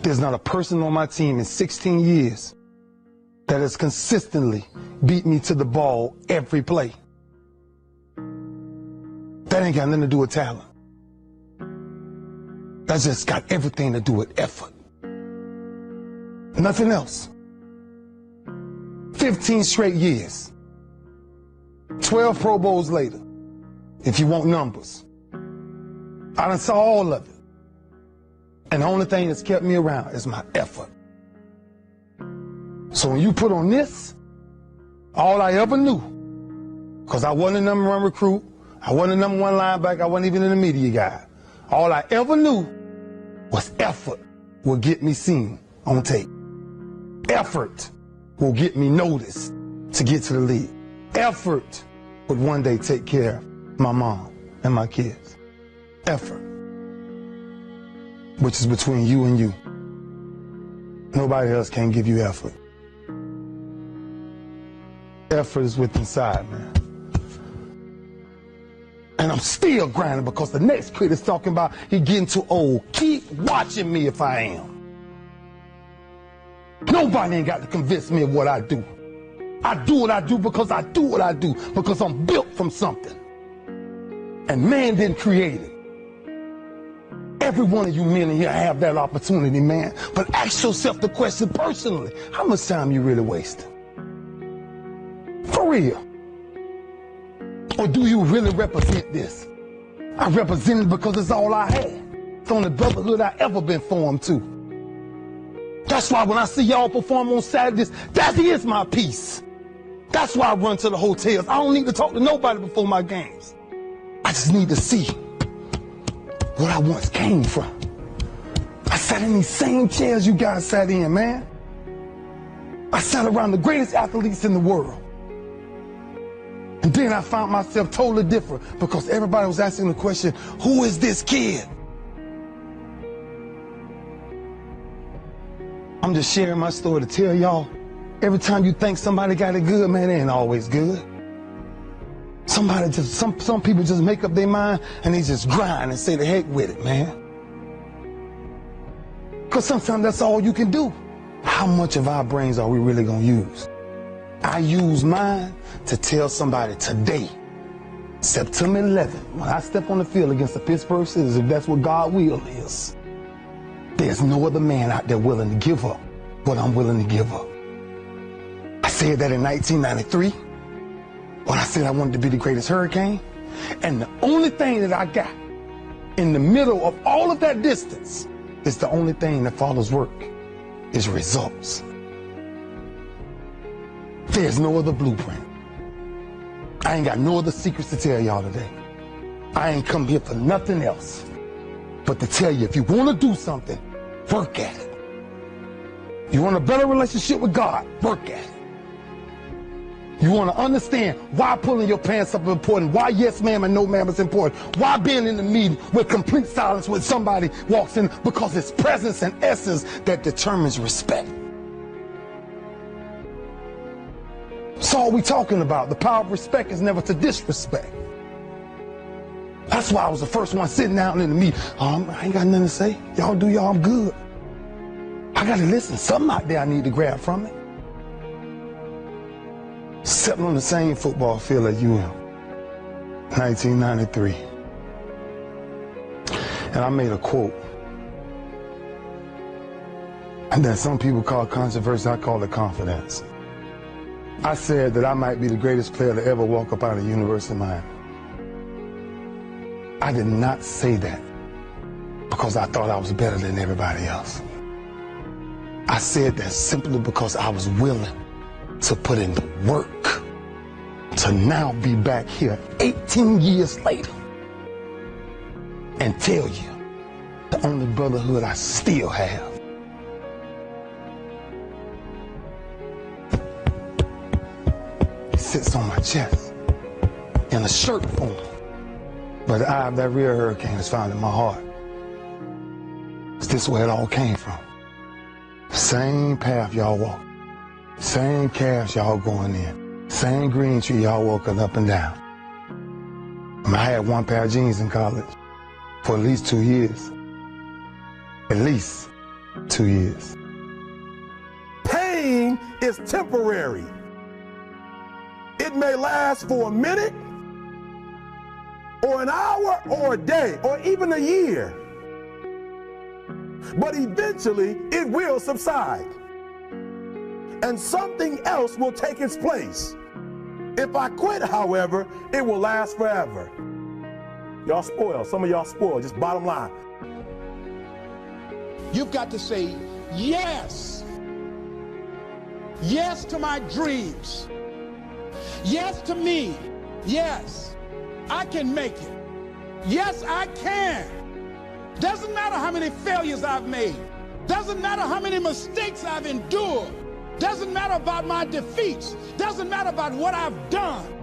There's not a person on my team in 16 years that has consistently beat me to the ball every play. That ain't got nothing to do with talent. That's just got everything to do with effort. Nothing else. 15 straight years. 12 Pro Bowls later, if you want numbers. I done saw all of it. And the only thing that's kept me around is my effort. So when you put on this, all I ever knew, because I wasn't a number one recruit, I wasn't a number one linebacker, I wasn't even in the media guy. All I ever knew was effort will get me seen on tape. Effort will get me noticed to get to the league. Effort would one day take care of my mom and my kids. Effort. Which is between you and you. Nobody else can give you effort. Effort is within inside, man. And I'm still grinding because the next kid is talking about he getting too old. Keep watching me if I am. Nobody ain't got to convince me of what I do. I do what I do because I do what I do because I'm built from something. And man didn't create it. Every one of you men in here have that opportunity, man. But ask yourself the question personally. How much time you really wasting? For real. Or do you really represent this? I represent it because it's all I had. It's the only brotherhood I ever been formed to. That's why when I see y'all perform on Saturdays, that is my peace. That's why I run to the hotels. I don't need to talk to nobody before my games. I just need to see what I once came from. I sat in these same chairs you guys sat in, man. I sat around the greatest athletes in the world. And then I found myself totally different because everybody was asking the question, who is this kid? I'm just sharing my story to tell y'all, every time you think somebody got it good, man, it ain't always good. Some people just make up their mind and they just grind and say the heck with it, man. Because sometimes that's all you can do. How much of our brains are we really going to use? I use mine to tell somebody today, September 11th, when I step on the field against the Pittsburgh Steelers, if that's what God's will is, there's no other man out there willing to give up what I'm willing to give up. I said that in 1993, when I said I wanted to be the greatest Hurricane, and the only thing that I got in the middle of all of that distance is the only thing that follows work, is results. There's no other blueprint. I ain't got no other secrets to tell y'all today. I ain't come here for nothing else but to tell you, if you want to do something, work at it. You want a better relationship with God, work at it. You want to understand why pulling your pants up is important, why yes ma'am and no ma'am is important, why being in the meeting with complete silence when somebody walks in, because it's presence and essence that determines respect. That's all we talking about. The power of respect is never to disrespect. That's why I was the first one sitting down in the meeting. I ain't got nothing to say. Y'all do y'all, I'm good. I got to listen. Something out there I need to grab from it. Stepping on the same football field as you am. 1993. And I made a quote. And that some people call controversy, I call it confidence. I said that I might be the greatest player to ever walk up out of the University of Miami. I did not say that because I thought I was better than everybody else. I said that simply because I was willing to put in the work to now be back here 18 years later and tell you the only brotherhood I still have. It sits on my chest in a shirt form. But the eye of that real hurricane is found in my heart. Is this where it all came from? Same path y'all walk. Same calves y'all going in. Same green tree y'all walking up and down. I had one pair of jeans in college for at least 2 years. At least. 2 years. Pain is temporary. It may last for a minute, or an hour, or a day, or even a year. But eventually, it will subside. And something else will take its place. If I quit, however, it will last forever. Y'all spoiled. Some of y'all spoiled. Just bottom line. You've got to say yes. Yes to my dreams. Yes to me. Yes, I can make it. Yes, I can. Doesn't matter how many failures I've made. Doesn't matter how many mistakes I've endured. Doesn't matter about my defeats. Doesn't matter about what I've done.